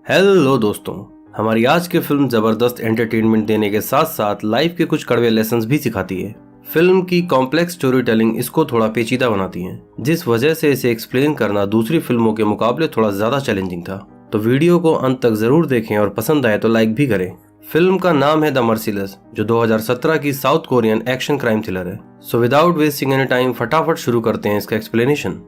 Hello दोस्तों, हमारी आज की फिल्म जबरदस्त एंटरटेनमेंट देने के साथ साथ लाइफ के कुछ कड़वे लेसन्स भी सिखाती है। फिल्म की कॉम्प्लेक्स स्टोरी टेलिंग इसको थोड़ा पेचीदा बनाती है, जिस वजह से इसे एक्सप्लेन करना दूसरी फिल्मों के मुकाबले थोड़ा ज्यादा चैलेंजिंग था। तो वीडियो को अंत तक जरूर देखें और पसंद आए तो लाइक भी करें। फिल्म का नाम है द मर्सीलेस, जो 2017 की South Korean action crime thriller है। So without wasting any time फटाफट शुरू करते हैं इसका एक्सप्लेनेशन।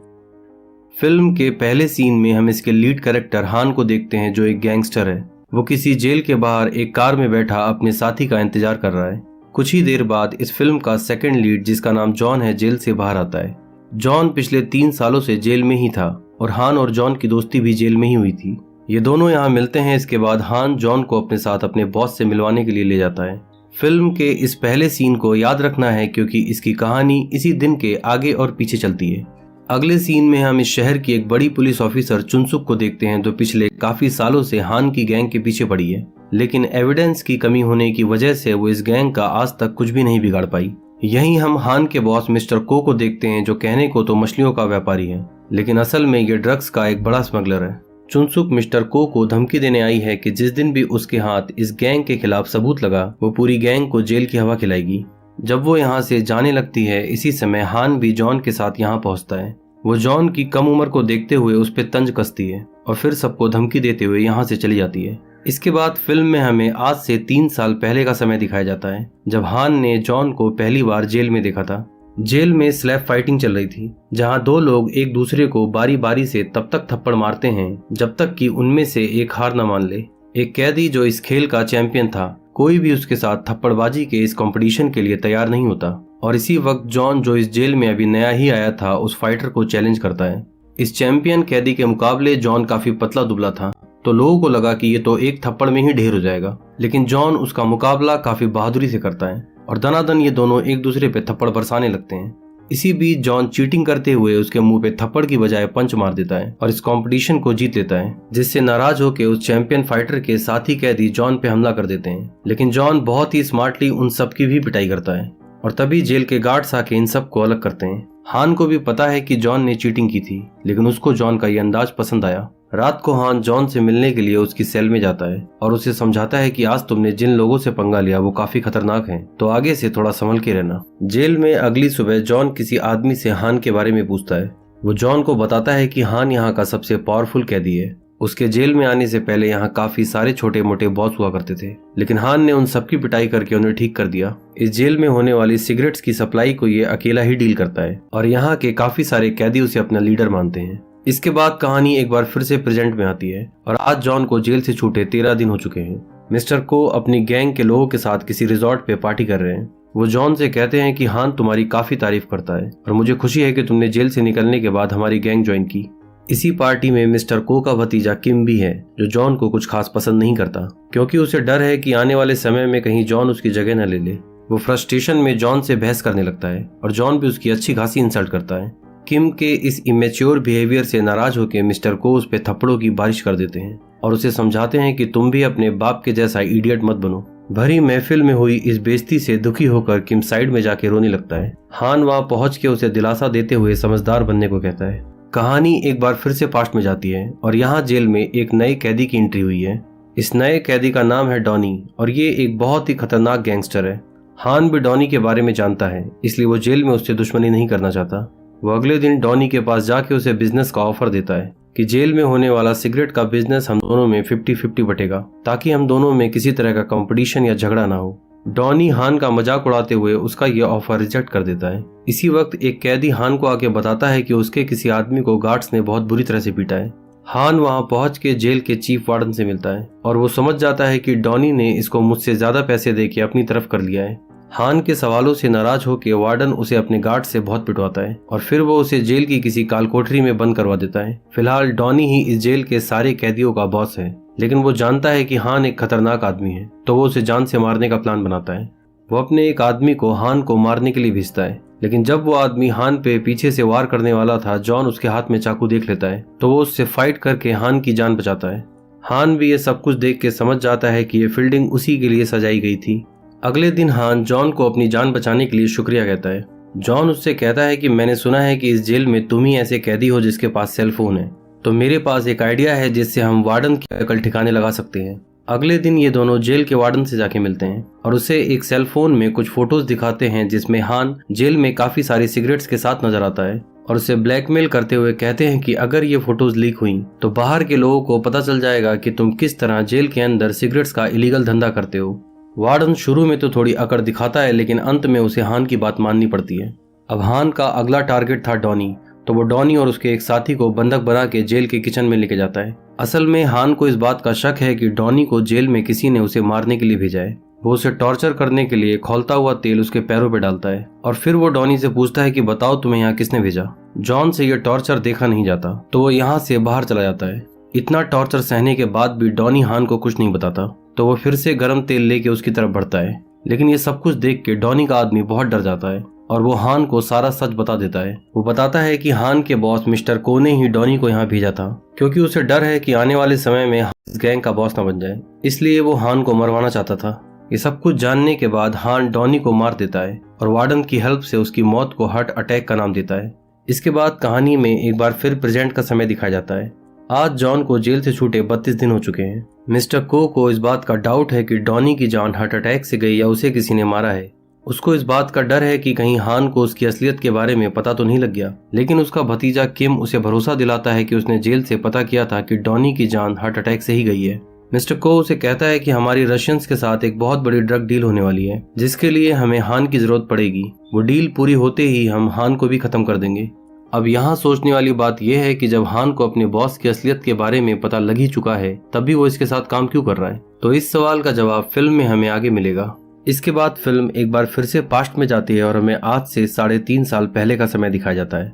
फिल्म के पहले सीन में हम इसके लीड कैरेक्टर हान को देखते हैं, जो एक गैंगस्टर है। वो किसी जेल के बाहर एक कार में बैठा अपने साथी का इंतजार कर रहा है। कुछ ही देर बाद इस फिल्म का सेकंड लीड, जिसका नाम जॉन है, जेल से बाहर आता है। जॉन पिछले 3 सालों से जेल में ही था और हान और जॉन की दोस्ती भी जेल में ही हुई थी। ये दोनों यहाँ मिलते हैं। इसके बाद हान जॉन को अपने साथ अपने बॉस से मिलवाने के लिए ले जाता है। फिल्म के इस पहले सीन को याद रखना है, क्योंकि इसकी कहानी इसी दिन के आगे और पीछे चलती है। अगले सीन में हम इस शहर की एक बड़ी पुलिस ऑफिसर चुनसुक को देखते हैं, जो पिछले काफी सालों से हान की गैंग के पीछे पड़ी है, लेकिन एविडेंस की कमी होने की वजह से वो इस गैंग का आज तक कुछ भी नहीं बिगाड़ पाई। यहीं हम हान के बॉस मिस्टर को देखते हैं, जो कहने को तो मछलियों का व्यापारी है, लेकिन असल में ये ड्रग्स का एक बड़ा स्मगलर है। चुनसुक मिस्टर को धमकी देने आई है कि जिस दिन भी उसके हाथ इस गैंग के खिलाफ सबूत लगा, वो पूरी गैंग को जेल की हवा खिलाएगी। जब वो यहाँ से जाने लगती है, इसी समय हान भी जॉन के साथ यहाँ पहुँचता है। वो जॉन की कम उम्र को देखते हुए उस पर तंज कसती है और फिर सबको धमकी देते हुए यहाँ से चली जाती है। इसके बाद फिल्म में हमें आज से 3 साल पहले का समय दिखाया जाता है, जब हान ने जॉन को पहली बार जेल में देखा था। जेल में स्लैप फाइटिंग चल रही थी, जहाँ 2 लोग एक दूसरे को बारी बारी से तब तक थप्पड़ मारते हैं जब तक कि उनमें से एक हार न मान ले। एक कैदी जो इस खेल का चैंपियन था, कोई भी उसके साथ थप्पड़बाजी के इस कंपटीशन के लिए तैयार नहीं होता। और इसी वक्त जॉन, जो इस जेल में अभी नया ही आया था, उस फाइटर को चैलेंज करता है। इस चैंपियन कैदी के मुकाबले जॉन काफी पतला दुबला था, तो लोगों को लगा कि ये तो एक थप्पड़ में ही ढेर हो जाएगा, लेकिन जॉन उसका मुकाबला काफी बहादुरी से करता है और दनादन ये दोनों एक दूसरे पे थप्पड़ बरसाने लगते हैं। इसी बीच जॉन चीटिंग करते हुए उसके मुंह पे थप्पड़ की बजाय पंच मार देता है और इस कंपटीशन को जीत लेता है, जिससे नाराज होकर उस चैंपियन फाइटर के साथी कैदी जॉन पे हमला कर देते हैं। लेकिन जॉन बहुत ही स्मार्टली उन सब की भी पिटाई करता है और तभी जेल के गार्ड्स आके इन सब को अलग करते हैं। हान को भी पता है कि जॉन ने चीटिंग की थी, लेकिन उसको जॉन का ये अंदाज पसंद आया। रात को हान जॉन से मिलने के लिए उसकी सेल में जाता है और उसे समझाता है कि आज तुमने जिन लोगों से पंगा लिया वो काफी खतरनाक हैं, तो आगे से थोड़ा संभल के रहना। जेल में अगली सुबह जॉन किसी आदमी से हान के बारे में पूछता है। वो जॉन को बताता है कि हान यहाँ का सबसे पावरफुल कैदी है। उसके जेल में आने से पहले यहाँ काफी सारे छोटे मोटे बॉस हुआ करते थे, लेकिन हान ने उन सबकी पिटाई करके उन्हें ठीक कर दिया। इस जेल में होने वाली सिगरेट्स की सप्लाई को ये अकेला ही डील करता है और यहाँ के काफी सारे कैदी उसे अपना लीडर मानते हैं। इसके बाद कहानी एक बार फिर से प्रेजेंट में आती है और आज जॉन को जेल से छूटे 13 दिन हो चुके हैं। मिस्टर को अपनी गैंग के लोगों के साथ किसी रिजॉर्ट पे पार्टी कर रहे हैं। वो जॉन से कहते हैं कि हान तुम्हारी काफी तारीफ करता है और मुझे खुशी है कि तुमने जेल से निकलने के बाद हमारी गैंग ज्वाइन की। इसी पार्टी में मिस्टर को का भतीजा किम भी है, जो जॉन को कुछ खास पसंद नहीं करता, क्योंकि उसे डर है कि आने वाले समय में कहीं जॉन उसकी जगह न ले ले। वो फ्रस्ट्रेशन में जॉन से बहस करने लगता है और जॉन भी उसकी अच्छी खासी इंसल्ट करता है। किम के इस इमेच्योर बिहेवियर से नाराज होकर मिस्टर को उस पे थप्पड़ों की बारिश कर देते हैं और उसे समझाते हैं कि तुम भी अपने बाप के जैसा इडियट मत बनो। भरी महफिल में हुई इस बेइज्जती से दुखी होकर किम साइड में जाके रोने लगता है। हान वहां पहुंच के उसे दिलासा देते हुए समझदार बनने को कहता है। कहानी एक बार फिर से पास्ट में जाती है और यहाँ जेल में एक नए कैदी की एंट्री हुई है। इस नए कैदी का नाम है डॉनी और ये एक बहुत ही खतरनाक गैंगस्टर है। हान भी डॉनी के बारे में जानता है, इसलिए वो जेल में उससे दुश्मनी नहीं करना चाहता। वो अगले दिन डॉनी के पास जाके उसे बिजनेस का ऑफर देता है कि जेल में होने वाला सिगरेट का बिजनेस हम दोनों में 50-50 बटेगा, ताकि हम दोनों में किसी तरह का कंपटीशन या झगड़ा ना हो। डॉनी हान का मजाक उड़ाते हुए उसका यह ऑफर रिजेक्ट कर देता है। इसी वक्त एक कैदी हान को आके बताता है कि उसके किसी आदमी को गार्ड्स ने बहुत बुरी तरह से पीटा है। हान वहां पहुंच के जेल के चीफ वार्डन से मिलता है और वो समझ जाता है कि डॉनी ने इसको मुझसे ज्यादा पैसे देके अपनी तरफ कर लिया है। हान के सवालों से नाराज होकर वार्डन उसे अपने गार्ड से बहुत पिटवाता है और फिर वो उसे जेल की किसी काल कोठरी में बंद करवा देता है। फिलहाल डॉनी ही इस जेल के सारे कैदियों का बॉस है, लेकिन वो जानता है कि हान एक खतरनाक आदमी है, तो वो उसे जान से मारने का प्लान बनाता है। वो अपने एक आदमी को हान को मारने के लिए भेजता है, लेकिन जब वो आदमी हान पे पीछे से वार करने वाला था, जॉन उसके हाथ में चाकू देख लेता है, तो वो उससे फाइट करके हान की जान बचाता है। हान भी ये सब कुछ देख के समझ जाता है कि ये फील्डिंग उसी के लिए सजाई गई थी। अगले दिन हान जॉन को अपनी जान बचाने के लिए शुक्रिया कहता है। जॉन उससे कहता है कि मैंने सुना है कि इस जेल में तुम ही ऐसे कैदी हो जिसके पास सेल फोन है। तो मेरे पास एक आइडिया है जिससे हम वार्डन की अकल ठिकाने लगा सकते हैं। अगले दिन ये दोनों जेल के वार्डन से जाके मिलते हैं और उसे एक सेल फोन में कुछ फोटोज दिखाते हैं जिसमें हान जेल में काफी सारी सिगरेट्स के साथ नजर आता है और उसे ब्लैकमेल करते हुए कहते हैं कि अगर ये फोटोज लीक हुई तो बाहर के लोगों को पता चल जाएगा कि तुम किस तरह जेल के अंदर सिगरेट्स का इलीगल धंधा करते हो। वार्डन शुरू में तो थोड़ी अकड़ दिखाता है लेकिन अंत में उसे हान की बात माननी पड़ती है। अब हान का अगला टारगेट था डॉनी, तो वो डॉनी और उसके एक साथी को बंधक बना के जेल के किचन में लेके जाता है। असल में हान को इस बात का शक है कि डॉनी को जेल में किसी ने उसे मारने के लिए भेजा है। वो उसे टॉर्चर करने के लिए खौलता हुआ तेल उसके पैरों पे डालता है और फिर वो डॉनी से पूछता है कि बताओ तुम्हें यहाँ किसने भेजा। जॉन से यह टॉर्चर देखा नहीं जाता तो वो यहाँ से बाहर चला जाता है। इतना टॉर्चर सहने के बाद भी डॉनी हान को कुछ नहीं बताता तो वो फिर से गर्म तेल लेके उसकी तरफ बढ़ता है, लेकिन ये सब कुछ देख के डॉनी का आदमी बहुत डर जाता है और वो हान को सारा सच बता देता है। वो बताता है कि हान के बॉस मिस्टर को ने ही डॉनी को यहाँ भेजा था क्योंकि उसे डर है कि आने वाले समय में इस गैंग का बॉस न बन जाए, इसलिए वो हान को मरवाना चाहता था। ये सब कुछ जानने के बाद हान डॉनी को मार देता है और वार्डन की हेल्प से उसकी मौत को हार्ट अटैक का नाम देता है। इसके बाद कहानी में एक बार फिर प्रेजेंट का समय दिखाया जाता है। आज जॉन को जेल से छूटे 32 दिन हो चुके हैं। मिस्टर को इस बात का डाउट है कि डॉनी की जान हार्ट अटैक से गई या उसे किसी ने मारा है। उसको इस बात का डर है कि कहीं हान को उसकी असलियत के बारे में पता तो नहीं लग गया, लेकिन उसका भतीजा किम उसे भरोसा दिलाता है कि उसने जेल से पता किया था कि डॉनी की जान हार्ट अटैक से ही गई है। मिस्टर को उसे कहता है कि हमारी रशियंस के साथ एक बहुत बड़ी ड्रग डील होने वाली है जिसके लिए हमें हान की जरूरत पड़ेगी। वो डील पूरी होते ही हम हान को भी खत्म कर देंगे। अब यहाँ सोचने वाली बात यह है कि जब हान को अपने बॉस की असलियत के बारे में पता लग ही चुका है तब भी वो इसके साथ काम क्यों कर रहा है, तो इस सवाल का जवाब फिल्म में हमें आगे मिलेगा। इसके बाद फिल्म एक बार फिर से पास्ट में जाती है और हमें आज से 3.5 साल पहले का समय दिखाया जाता है।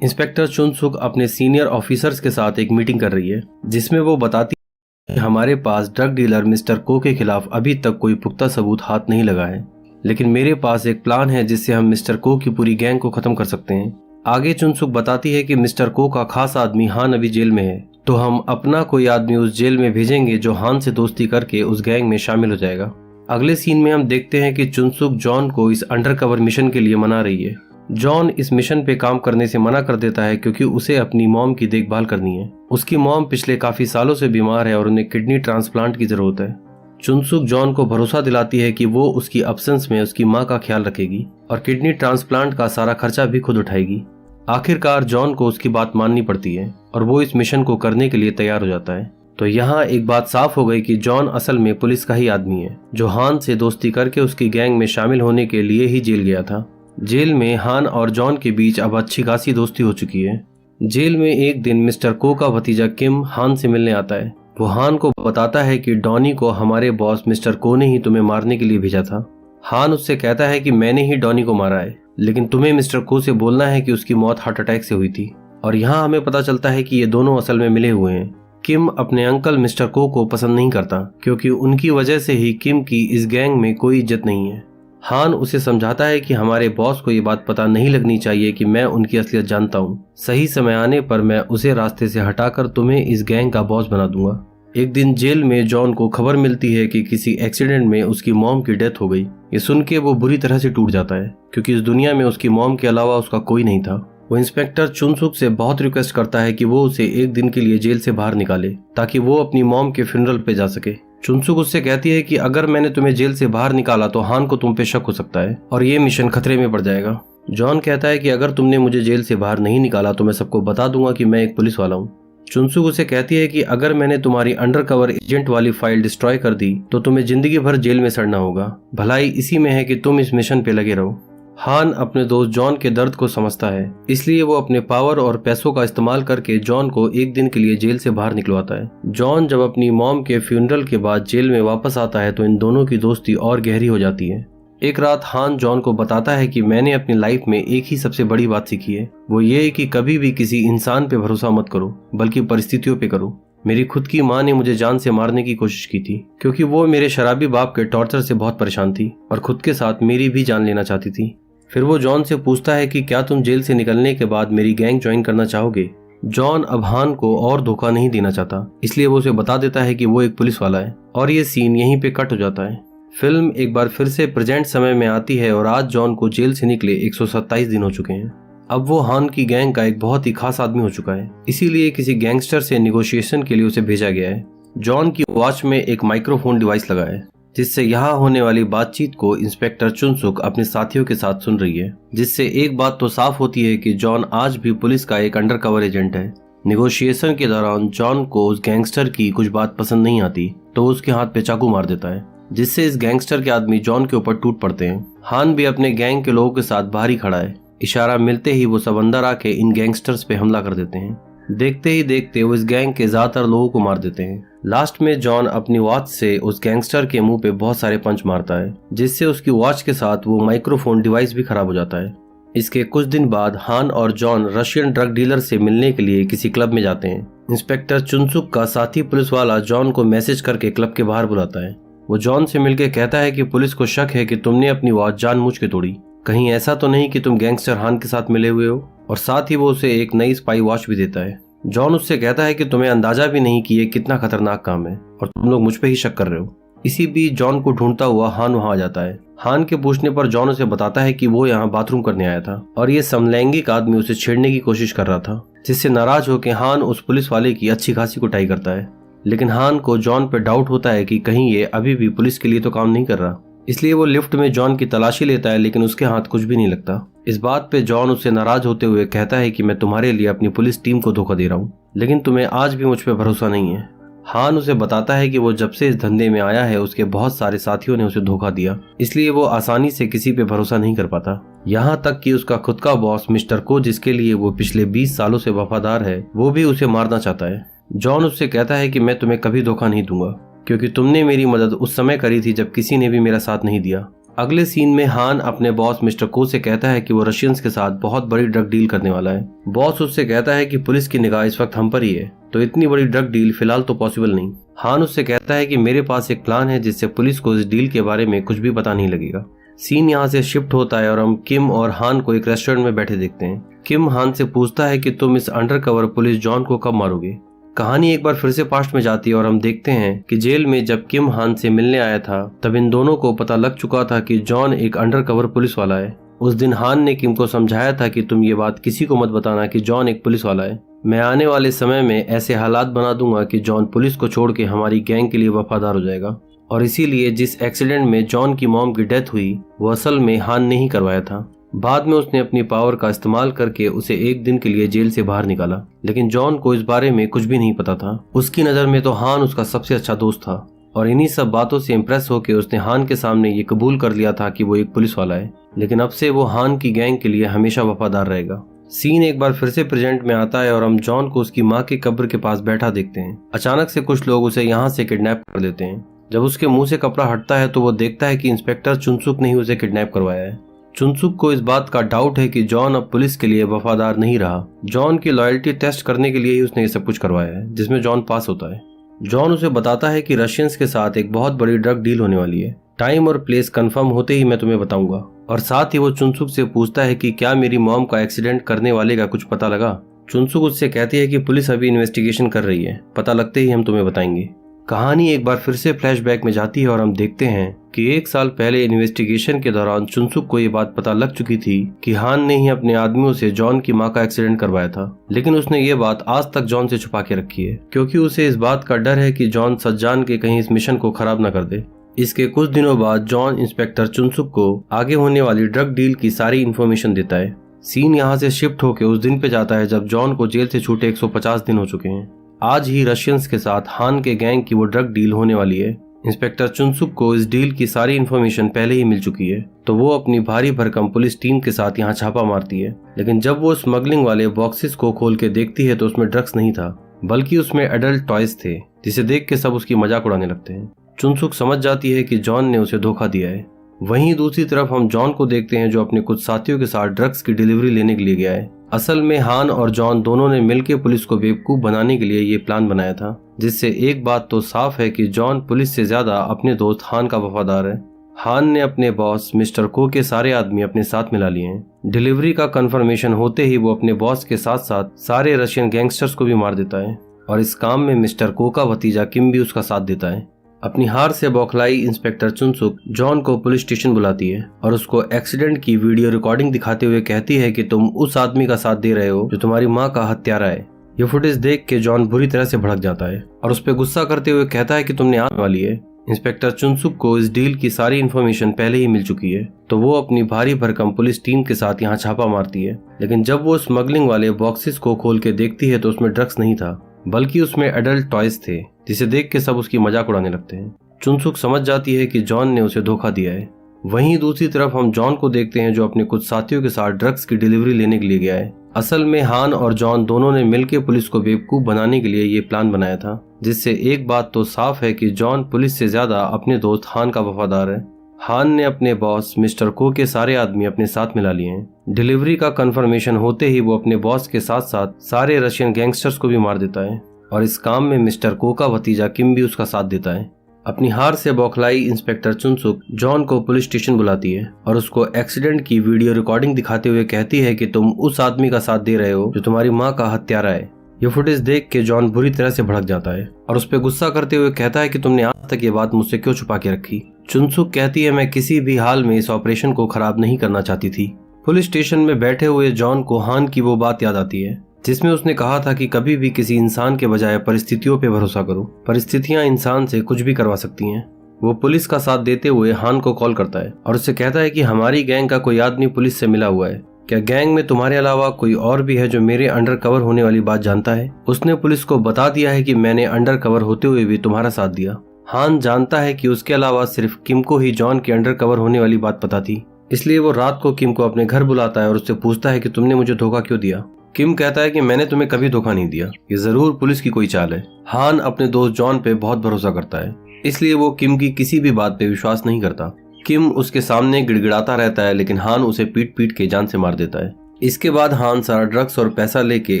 इंस्पेक्टर चुनसुक अपने सीनियर ऑफिसर्स के साथ एक मीटिंग कर रही है जिसमें वो बताती है कि हमारे पास ड्रग डीलर मिस्टर को के खिलाफ अभी तक कोई पुख्ता सबूत हाथ नहीं लगा है, लेकिन मेरे पास एक प्लान है जिससे हम मिस्टर को की पूरी गैंग को खत्म कर सकते हैं। आगे चुनसुक बताती है कि मिस्टर को का खास आदमी हान अभी जेल में है, तो हम अपना कोई आदमी उस जेल में भेजेंगे जो हान से दोस्ती करके उस गैंग में शामिल हो जाएगा। अगले सीन में हम देखते हैं कि चुनसुक जॉन को इस अंडरकवर मिशन के लिए मना रही है। जॉन इस मिशन पे काम करने से मना कर देता है क्योंकि उसे अपनी मॉम की देखभाल करनी है। उसकी मॉम पिछले काफी सालों से बीमार है और उन्हें किडनी ट्रांसप्लांट की जरूरत है। चुनसुक जॉन को भरोसा दिलाती है कि वो उसकी अब्सेंस में उसकी माँ का ख्याल रखेगी और किडनी ट्रांसप्लांट का सारा खर्चा भी खुद उठाएगी। आखिरकार जॉन को उसकी बात माननी पड़ती है और वो इस मिशन को करने के लिए तैयार हो जाता है। तो यहाँ एक बात साफ हो गई कि जॉन असल में पुलिस का ही आदमी है जो हान से दोस्ती करके उसकी गैंग में शामिल होने के लिए ही जेल गया था। जेल में हान और जॉन के बीच अब अच्छी खासी दोस्ती हो चुकी है। जेल में एक दिन मिस्टर को का भतीजा किम हान से मिलने आता है। वो हान को बताता है कि डॉनी को हमारे बॉस मिस्टर को ने ही तुम्हें मारने के लिए भेजा था। हान उससे कहता है कि मैंने ही डॉनी को मारा है, लेकिन तुम्हें मिस्टर को से बोलना है कि उसकी मौत हार्ट अटैक से हुई थी। और यहाँ हमें पता चलता है कि ये दोनों असल में मिले हुए हैं। किम अपने अंकल मिस्टर को पसंद नहीं करता क्योंकि उनकी वजह से ही किम की इस गैंग में कोई इज्जत नहीं है। हान उसे समझाता है कि हमारे बॉस को ये बात पता नहीं लगनी चाहिए कि मैं उनकी असलियत जानता हूँ। सही समय आने पर मैं उसे रास्ते से हटाकर तुम्हें इस गैंग का बॉस बना दूंगा। एक दिन जेल में जॉन को खबर मिलती है कि किसी एक्सीडेंट में उसकी मॉम की डेथ हो गई। ये सुन के वो बुरी तरह से टूट जाता है क्योंकि इस दुनिया में उसकी मॉम के अलावा उसका कोई नहीं था। वो इंस्पेक्टर चुनसुक से बहुत रिक्वेस्ट करता है कि वो उसे एक दिन के लिए जेल से बाहर निकाले ताकि वो अपनी मॉम के फ्यूनरल पे जा सके। चुनसुक उससे कहती है कि अगर मैंने तुम्हें जेल से बाहर निकाला तो हान को तुम पे शक हो सकता है और ये मिशन खतरे में पड़ जाएगा। जॉन कहता है कि अगर तुमने मुझे जेल से बाहर नहीं निकाला तो मैं सबको बता दूंगा कि मैं एक पुलिस वाला हूँ। चुनसुक उसे कहती है कि अगर मैंने तुम्हारी अंडरकवर एजेंट वाली फाइल डिस्ट्रॉय कर दी तो तुम्हें जिंदगी भर जेल में सड़ना होगा। भलाई इसी में है कि तुम इस मिशन पे लगे रहो। हान अपने दोस्त जॉन के दर्द को समझता है, इसलिए वो अपने पावर और पैसों का इस्तेमाल करके जॉन को एक दिन के लिए जेल से बाहर निकलवाता है। जॉन जब अपनी मॉम के फ्यूनरल के बाद जेल में वापस आता है तो इन दोनों की दोस्ती और गहरी हो जाती है। एक रात हान जॉन को बताता है कि मैंने अपनी लाइफ में एक ही सबसे बड़ी बात सीखी है, वो ये है कि कभी भी किसी इंसान पे भरोसा मत करो बल्कि परिस्थितियों पे करो। मेरी खुद की माँ ने मुझे जान से मारने की कोशिश की थी क्योंकि वो मेरे शराबी बाप के टॉर्चर से बहुत परेशान थी और खुद के साथ मेरी भी जान लेना चाहती थी। फिर वो जॉन से पूछता है कि क्या तुम जेल से निकलने के बाद मेरी गैंग ज्वाइन करना चाहोगे। जॉन अब हान को और धोखा नहीं देना चाहता, इसलिए वो उसे बता देता है कि वो एक पुलिस वाला है और ये सीन यहीं पे कट हो जाता है। फिल्म एक बार फिर से प्रेजेंट समय में आती है और आज जॉन को जेल से निकले 127 दिन हो चुके हैं। अब वो हान की गैंग का एक बहुत ही खास आदमी हो चुका है, इसीलिए किसी गैंगस्टर से निगोशिएशन के लिए उसे भेजा गया है। जॉन की वॉच में एक माइक्रोफोन डिवाइस लगा है, जिससे यहाँ होने वाली बातचीत को इंस्पेक्टर चुनसुक अपने साथियों के साथ सुन रही है, जिससे एक बात तो साफ होती है कि जॉन आज भी पुलिस का एक अंडरकवर एजेंट है। निगोशिएशन के दौरान जॉन को उस गैंगस्टर की कुछ बात पसंद नहीं आती तो उसके हाथ पे चाकू मार देता है, जिससे इस गैंगस्टर के आदमी जॉन के ऊपर टूट पड़ते हैं। हान भी अपने गैंग के लोगों के साथ बाहर ही खड़ा है। इशारा मिलते ही वो सब अंदर आके इन गैंगस्टर्स पे हमला कर देते हैं। देखते ही देखते वो इस गैंग के ज्यादातर लोगों को मार देते हैं। लास्ट में जॉन अपनी वॉच से उस गैंगस्टर के मुंह पे बहुत सारे पंच मारता है, जिससे उसकी वॉच के साथ वो माइक्रोफोन डिवाइस भी खराब हो जाता है। इसके कुछ दिन बाद हान और जॉन रशियन ड्रग डीलर से मिलने के लिए किसी क्लब में जाते हैं। इंस्पेक्टर चुनसुक का साथी पुलिस वाला जॉन को मैसेज करके क्लब के बाहर बुलाता है। वो जॉन से मिलकर कहता है कि पुलिस को शक है कि तुमने अपनी वॉच जानबूझ के तोड़ी, कहीं ऐसा तो नहीं कि तुम गैंगस्टर हान के साथ मिले हुए हो। और साथ ही वो उसे एक नई स्पाई वॉच भी देता है। जॉन उससे कहता है कि तुम्हें अंदाजा भी नहीं कि ये कितना खतरनाक काम है और तुम लोग मुझ पे ही शक कर रहे हो। इसी बीच जॉन को ढूंढता हुआ हान वहां आ जाता है। हान के पूछने पर जॉन उसे बताता है कि वो यहाँ बाथरूम करने आया था और ये समलैंगिक आदमी उसे छेड़ने की कोशिश कर रहा था, जिससे नाराज होकर हान उस पुलिस वाले की अच्छी खासी कुटाई करता है। लेकिन हान को जॉन पे डाउट होता है कि कहीं ये अभी भी पुलिस के लिए तो काम नहीं कर रहा, इसलिए वो लिफ्ट में जॉन की तलाशी लेता है, लेकिन उसके हाथ कुछ भी नहीं लगता। इस बात पे जॉन उससे नाराज होते हुए कहता है कि मैं तुम्हारे लिए अपनी पुलिस टीम को धोखा दे रहा हूँ, लेकिन तुम्हें आज भी मुझ पे भरोसा नहीं है। हान उसे बताता है कि वो जब से इस धंधे में आया है उसके बहुत सारे साथियों ने उसे धोखा दिया, इसलिए वो आसानी से किसी पे भरोसा नहीं कर पाता। यहाँ तक कि उसका खुद का बॉस मिस्टर को, जिसके लिए वो पिछले 20 सालों से वफादार है, वो भी उसे मारना चाहता है। जॉन उससे कहता है कि मैं तुम्हें कभी धोखा नहीं दूंगा, क्योंकि तुमने मेरी मदद उस समय करी थी जब किसी ने भी मेरा साथ नहीं दिया। अगले सीन में हान अपने बॉस मिस्टर को से कहता है कि वो रशियंस के साथ बहुत बड़ी ड्रग डील करने वाला है। बॉस उससे कहता है कि पुलिस की निगाह इस वक्त हम पर ही है, तो इतनी बड़ी ड्रग डील फिलहाल तो पॉसिबल नहीं। हान उससे कहता है कि मेरे पास एक प्लान है जिससे पुलिस को इस डील के बारे में कुछ भी पता नहीं लगेगा। सीन यहाँ से शिफ्ट होता है और हम किम और हान को एक रेस्टोरेंट में बैठे देखते हैं। किम हान से पूछता है कि तुम इस अंडरकवर पुलिस जॉन को कब मारोगे। कहानी एक बार फिर से पास्ट में जाती है और हम देखते हैं कि जेल में जब किम हान से मिलने आया था तब इन दोनों को पता लग चुका था कि जॉन एक अंडरकवर पुलिस वाला है। उस दिन हान ने किम को समझाया था कि तुम ये बात किसी को मत बताना कि जॉन एक पुलिस वाला है। मैं आने वाले समय में ऐसे हालात बना दूंगा कि जॉन पुलिस को छोड़ के हमारी गैंग के लिए वफादार हो जाएगा। और इसीलिए जिस एक्सीडेंट में जॉन की मॉम की डेथ हुई वो असल में हान ने ही करवाया था। बाद में उसने अपनी पावर का इस्तेमाल करके उसे एक दिन के लिए जेल से बाहर निकाला, लेकिन जॉन को इस बारे में कुछ भी नहीं पता था। उसकी नज़र में तो हान उसका सबसे अच्छा दोस्त था और इन्हीं सब बातों से इम्प्रेस होकर उसने हान के सामने ये कबूल कर लिया था कि वो एक पुलिस वाला है, लेकिन अब से वो हान की गैंग के लिए हमेशा वफादार रहेगा। सीन एक बार फिर से प्रेजेंट में आता है और हम जॉन को उसकी माँ की कब्र के पास बैठा देखते हैं। अचानक से कुछ लोग उसे यहाँ से किडनैप कर लेते हैं। जब उसके मुंह से कपड़ा हटता है तो वो देखता है कि इंस्पेक्टर चुनसुक ने ही उसे किडनैप करवाया है। चुनसुक को इस बात का डाउट है कि जॉन अब पुलिस के लिए वफादार नहीं रहा। जॉन की लॉयल्टी टेस्ट करने के लिए ही उसने ये सब कुछ करवाया है, जिसमें जॉन पास होता है। जॉन उसे बताता है कि रशियंस के साथ एक बहुत बड़ी ड्रग डील होने वाली है। टाइम और प्लेस कंफर्म होते ही मैं तुम्हें बताऊंगा। और साथ ही वो चुनसुक से पूछता है कि क्या मेरी मॉम का एक्सीडेंट करने वाले का कुछ पता लगा। चुनसुक उससे कहती है कि पुलिस अभी इन्वेस्टिगेशन कर रही है, पता लगते ही हम तुम्हें बताएंगे। कहानी एक बार फिर से फ्लैशबैक में जाती है और हम देखते हैं कि 1 साल पहले इन्वेस्टिगेशन के दौरान चुनसुक को ये बात पता लग चुकी थी कि हान ने ही अपने आदमियों से जॉन की मां का एक्सीडेंट करवाया था, लेकिन उसने ये बात आज तक जॉन से छुपा के रखी है, क्योंकि उसे इस बात का डर है कि जॉन सच जान के कहीं इस मिशन को खराब न कर दे। इसके कुछ दिनों बाद जॉन इंस्पेक्टर चुनसुक को आगे होने वाली ड्रग डील की सारी इन्फॉर्मेशन देता है। सीन यहाँ से शिफ्ट होकर उस दिन पे जाता है जब जॉन को जेल से छूटे 150 दिन हो चुके हैं। आज ही रशियंस के साथ हान के गैंग की वो ड्रग डील होने वाली है। इंस्पेक्टर चुनसुक को इस डील की सारी इन्फॉर्मेशन पहले ही मिल चुकी है, तो वो अपनी भारी भरकम पुलिस टीम के साथ यहाँ छापा मारती है। लेकिन जब वो स्मगलिंग वाले बॉक्सेस को खोल के देखती है तो उसमें ड्रग्स नहीं था, बल्कि उसमें एडल्ट टॉयज थे, जिसे देख के सब उसकी मजाक उड़ाने लगते हैं। चुनसुक समझ जाती है कि जॉन ने उसे धोखा दिया है। वहीं दूसरी तरफ हम जॉन को देखते हैं जो अपने कुछ साथियों के साथ ड्रग्स की डिलीवरी लेने के लिए गया है। असल में हान और जॉन दोनों ने मिलकर पुलिस को बेवकूफ बनाने के लिए ये प्लान बनाया था, जिससे एक बात तो साफ है कि जॉन पुलिस से ज्यादा अपने दोस्त हान का वफादार है। हान ने अपने बॉस मिस्टर को के सारे आदमी अपने साथ मिला लिए हैं। डिलीवरी का कंफर्मेशन होते ही वो अपने बॉस के साथ साथ सारे रशियन गैंगस्टर्स को भी मार देता है और इस काम में मिस्टर को का भतीजा किम भी उसका साथ देता है। अपनी हार से बौखलाई इंस्पेक्टर चुनसुक जॉन को पुलिस स्टेशन बुलाती है और उसको एक्सीडेंट की वीडियो रिकॉर्डिंग दिखाते हुए कहती है कि तुम उस आदमी का साथ दे रहे हो जो तुम्हारी माँ का हत्यारा है। ये फुटेज देख के जॉन बुरी तरह से भड़क जाता है और उस पर गुस्सा करते हुए कहता है कि तुमने आने वाली है। इंस्पेक्टर चुनसुक को इस डील की सारी इन्फॉर्मेशन पहले ही मिल चुकी है, तो वो अपनी भारी भरकम पुलिस टीम के साथ यहाँ छापा मारती है। लेकिन जब वो स्मगलिंग वाले बॉक्सेस को खोल के देखती है तो उसमें ड्रग्स नहीं था, बल्कि उसमें एडल्ट टॉयज थे, जिसे देख के सब उसकी मजाक उड़ाने लगते हैं। चुनसुक समझ जाती है कि जॉन ने उसे धोखा दिया है। वहीं दूसरी तरफ हम जॉन को देखते हैं जो अपने कुछ साथियों के साथ ड्रग्स की डिलीवरी लेने के लिए गया है। असल में हान और जॉन दोनों ने मिलकर पुलिस को बेवकूफ बनाने के लिए ये प्लान बनाया था, जिससे एक बात तो साफ है कि जॉन पुलिस से ज्यादा अपने दोस्त हान का वफादार है। हान ने अपने बॉस मिस्टर को के सारे आदमी अपने साथ मिला लिए हैं। डिलीवरी का कंफर्मेशन होते ही वो अपने बॉस के साथ साथ सारे रशियन गैंगस्टर्स को भी मार देता है और इस काम में मिस्टर को का भतीजा किम भी उसका साथ देता है। अपनी हार से बौखलाई इंस्पेक्टर चुनसुक जॉन को पुलिस स्टेशन बुलाती है और उसको एक्सीडेंट की वीडियो रिकॉर्डिंग दिखाते हुए कहती है कि तुम उस आदमी का साथ दे रहे हो जो तुम्हारी माँ का हत्यारा है। ये फुटेज देख के जॉन बुरी तरह से भड़क जाता है और उस पर गुस्सा करते हुए कहता है कि तुमने आज तक ये बात मुझसे क्यों छुपा के रखी। चुनसुक कहती है, मैं किसी भी हाल में इस ऑपरेशन को खराब नहीं करना चाहती थी। पुलिस स्टेशन में बैठे हुए जॉन को हान की वो बात याद आती है जिसमें उसने कहा था कि कभी भी किसी इंसान के बजाय परिस्थितियों पे भरोसा करो, परिस्थितियां इंसान से कुछ भी करवा सकती हैं। वो पुलिस का साथ देते हुए हान को कॉल करता है और उससे कहता है कि हमारी गैंग का कोई आदमी पुलिस से मिला हुआ है, क्या गैंग में तुम्हारे अलावा कोई और भी है जो मेरे अंडर कवर होने वाली बात जानता है। उसने पुलिस को बता दिया है कि मैंने अंडर कवर होते हुए भी तुम्हारा साथ दिया। हान जानता है कि उसके अलावा सिर्फ किम को ही जॉन के अंडर कवर होने वाली बात पता थी, इसलिए वो रात को किम को अपने घर बुलाता है और उससे पूछता है कि तुमने मुझे धोखा क्यों दिया। किम कहता है कि मैंने तुम्हें कभी धोखा नहीं दिया, ये जरूर पुलिस की कोई चाल है। हान अपने दोस्त जॉन पे बहुत भरोसा करता है, इसलिए वो किम की किसी भी बात पे विश्वास नहीं करता। किम उसके सामने गिड़गिड़ाता रहता है, लेकिन हान उसे पीट पीट के जान से मार देता है। इसके बाद हान सारा ड्रग्स और पैसा लेके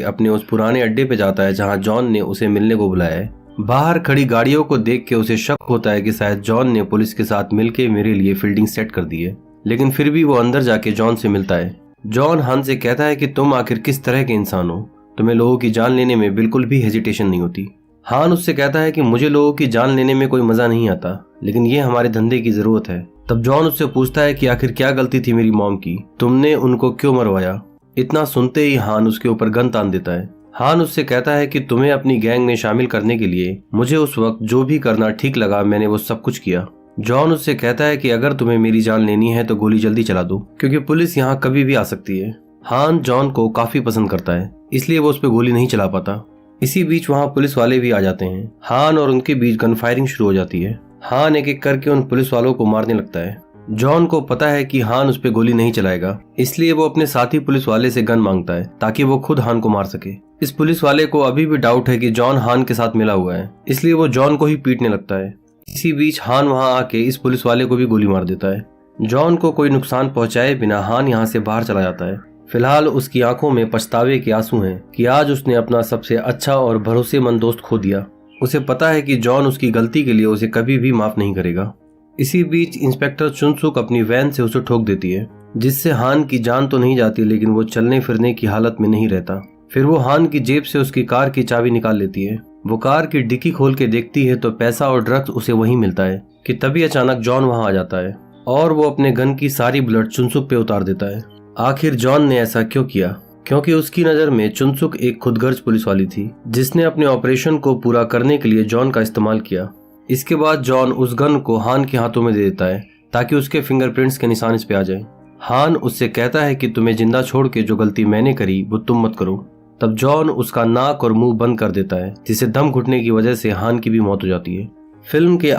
अपने उस पुराने अड्डे पे जाता है जहाँ जॉन ने उसे मिलने को बुलाया है। बाहर खड़ी गाड़ियों को देख के उसे शक होता है कि शायद जॉन ने पुलिस के साथ मिलके मेरे लिए फील्डिंग सेट कर दी है, लेकिन फिर भी वो अंदर जाके जॉन से मिलता है। जॉन हान से कहता है कि तुम आखिर किस तरह के इंसान हो, तुम्हें लोगों की जान लेने में बिल्कुल भी हेजिटेशन नहीं होती। हान उससे कहता है कि मुझे लोगों की जान लेने में कोई मजा नहीं आता, लेकिन ये हमारे धंधे की जरूरत है। तब जॉन उससे पूछता है कि आखिर क्या गलती थी मेरी मॉम की, तुमने उनको क्यों मरवाया। इतना सुनते ही हान उसके ऊपर गन तान देता है। हान उससे कहता है कि तुम्हें अपनी गैंग में शामिल करने के लिए मुझे उस वक्त जो भी करना ठीक लगा मैंने वो सब कुछ किया। जॉन उससे कहता है कि अगर तुम्हें मेरी जान लेनी है तो गोली जल्दी चला दो, क्योंकि पुलिस यहाँ कभी भी आ सकती है। हान जॉन को काफी पसंद करता है, इसलिए वो उस पर गोली नहीं चला पाता। इसी बीच वहाँ पुलिस वाले भी आ जाते हैं। हान और उनके बीच गन फायरिंग शुरू हो जाती है। हान एक एक करके उन पुलिस वालों को मारने लगता है। जॉन को पता है कि हान उस पर गोली नहीं चलाएगा, इसलिए वो अपने साथी पुलिस वाले से गन मांगता है ताकि वो खुद हान को मार सके। इस पुलिस वाले को अभी भी डाउट है कि जॉन हान के साथ मिला हुआ है, इसलिए वो जॉन को ही पीटने लगता है। इसी बीच हान वहां आके इस पुलिस वाले को भी गोली मार देता है। जॉन को कोई नुकसान पहुंचाए बिना हान यहाँ से बाहर चला जाता है। फिलहाल उसकी आंखों में पछतावे के आंसू हैं कि आज उसने अपना सबसे अच्छा और भरोसेमंद दोस्त खो दिया। उसे पता है कि जॉन उसकी गलती के लिए उसे कभी भी माफ नहीं करेगा। इसी बीच इंस्पेक्टर चुनसुक अपनी वैन से उसे ठोक देती है, जिससे हान की जान तो नहीं जाती, लेकिन वो चलने फिरने की हालत में नहीं रहता। फिर वो हान की जेब से उसकी कार की चाबी निकाल लेती है। वो कार की डिक्की खोल के देखती है तो पैसा और ड्रग्स उसे वहीं मिलता है कि तभी अचानक जॉन वहां आ जाता है और वो अपने गन की सारी बुलेट चुनसुक पे उतार देता है। आखिर जॉन ने ऐसा क्यों किया? क्योंकि उसकी नजर में चुनसुक एक खुदगर्ज पुलिस वाली थी जिसने अपने ऑपरेशन को पूरा करने के लिए जॉन का इस्तेमाल किया। इसके बाद जॉन उस गन को हान के हाथों में दे देता है ताकि उसके फिंगरप्रिंट्स के निशान इस पे आ जाए। हान उससे कहता है कि तुम्हें जिंदा छोड़ के जो गलती मैंने करी वो तुम मत करो। तब जॉन उसका नाक और मुंह बंद कर देता है, जिससे दम घुटने की वजह से हान की भी मौत हो जाती है। फिल्म के